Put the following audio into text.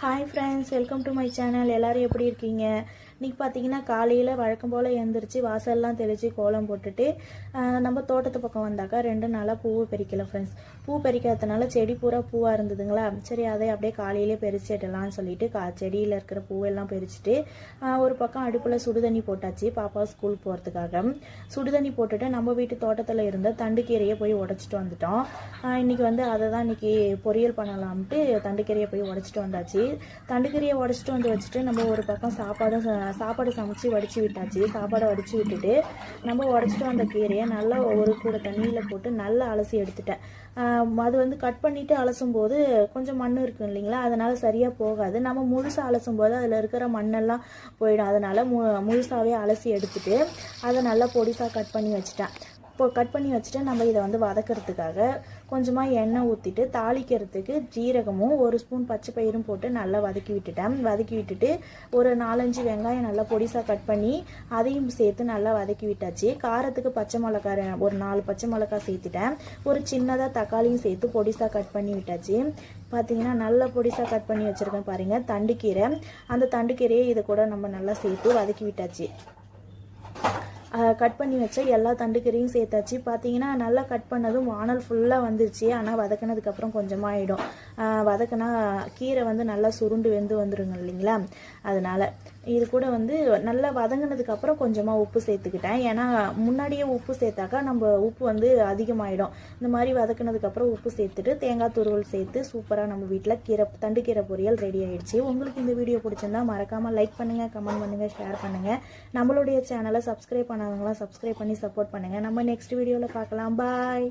Hi friends, welcome to my channel. எல்லோரும் எப்படி இருக்கீங்க? இன்றைக்கி பார்த்தீங்கன்னா காலையில் வழக்கம் போல் எழுந்திரிச்சு வாசல்லாம் தெளித்து கோலம் போட்டுட்டு நம்ம தோட்டத்து பக்கம் வந்தாக்கா 2 நாளாக பூவை பறிக்கல ஃப்ரெண்ட்ஸ். பூ பறிக்காததுனால செடி பூரா பூவாக இருந்ததுங்களா, சரி அதை அப்படியே காலையிலே பறிச்சிடலாம்னு சொல்லிட்டு செடியில் இருக்கிற பூவெல்லாம் பறிச்சுட்டு ஒரு பக்கம் அடுப்பில் சுடுதண்ணி போட்டாச்சு பாப்பா ஸ்கூல் போகிறதுக்காக. சுடுதண்ணி போட்டுட்டு நம்ம வீட்டு தோட்டத்தில் இருந்த தண்டுக்கீரையை போய் உடச்சிட்டு வந்துட்டோம். இன்றைக்கி அதை தான் இன்றைக்கி பொரியல் பண்ணலாம்ட்டு தண்டுக்கீரையை போய் உடச்சிட்டு வந்தாச்சு. தண்டுக்கீரையை உடச்சிட்டு வந்து வச்சுட்டு நம்ம ஒரு பக்கம் சாப்பாடு சமைச்சு வடித்து விட்டாச்சு. சாப்பாடை வடித்து விட்டுட்டு நம்ம உடச்சிட்டு வந்த கீரையை நல்லா ஒரு கூட தண்ணியில் போட்டு நல்லா அலசி எடுத்துட்டேன். அது கட் பண்ணிவிட்டு அலசும் போது கொஞ்சம் மண் இருக்கும் இல்லைங்களா, அதனால் சரியாக போகாது. நம்ம முழுசாக அலசும் போது அதில் இருக்கிற மண்ணெல்லாம் போயிடும். அதனால் முழுசாகவே அலசி எடுத்துட்டு அதை நல்லா பொடிசாக கட் பண்ணி வச்சுட்டேன். இப்போ கட் பண்ணி வச்சுட்டு நம்ம இதை வதக்கிறதுக்காக கொஞ்சமாக எண்ணெய் ஊற்றிட்டு தாளிக்கிறதுக்கு ஜீரகமும் 1 ஸ்பூன் பச்சை பயிரும் போட்டு நல்லா வதக்கி விட்டுட்டு ஒரு 4-5 வெங்காயம் நல்லா பொடிசாக கட் பண்ணி அதையும் சேர்த்து நல்லா வதக்கி விட்டாச்சு. காரத்துக்கு பச்சை மிளகாய் ஒரு 4 பச்சை மிளகாய் சேர்த்துட்டேன். ஒரு சின்னதாக தக்காளியும் சேர்த்து பொடிசாக கட் பண்ணி விட்டாச்சு. பார்த்தீங்கன்னா நல்லா பொடிசாக கட் பண்ணி வச்சுருக்கேன் பாருங்கள் தண்டுக்கீரை. அந்த தண்டுக்கீரையை இதை கூட நம்ம நல்லா சேர்த்து வதக்கி விட்டாச்சு. கட் பண்ணி வச்ச எல்லா தண்டுக்கீரையும் சேர்த்தாச்சு. பார்த்தீங்கன்னா நல்லா கட் பண்ணதும் வானல் ஃபுல்லாக வந்துருச்சு. ஆனால் வதக்கினதுக்கப்புறம் கொஞ்சமாக ஆகிடும். வதக்கினா கீரை நல்லா சுருண்டு வெந்து வந்துடுங்க இல்லைங்களா, அதனால் இது கூட நல்லா வதங்கினதுக்கப்புறம் கொஞ்சமாக உப்பு சேர்த்துக்கிட்டேன். ஏன்னா முன்னாடியே உப்பு சேர்த்தாக்கா நம்ம உப்பு அதிகமாகிடும். இந்த மாதிரி வதக்கினதுக்கப்புறம் உப்பு சேர்த்துட்டு தேங்காய் துருவல் சேர்த்து சூப்பராக நம்ம வீட்டில் தண்டுக்கீரை பொரியல் ரெடி ஆகிடுச்சு. உங்களுக்கு இந்த வீடியோ பிடிச்சிருந்தா மறக்காமல் லைக் பண்ணுங்கள், கமெண்ட் பண்ணுங்கள், ஷேர் பண்ணுங்கள். நம்மளுடைய சேனலை சப்ஸ்கிரைப் பண்ணாதவங்களாம் சப்ஸ்கிரைப் பண்ணி சப்போர்ட் பண்ணுங்கள். நம்ம நெக்ஸ்ட் வீடியோவில் பார்க்கலாம். பாய்.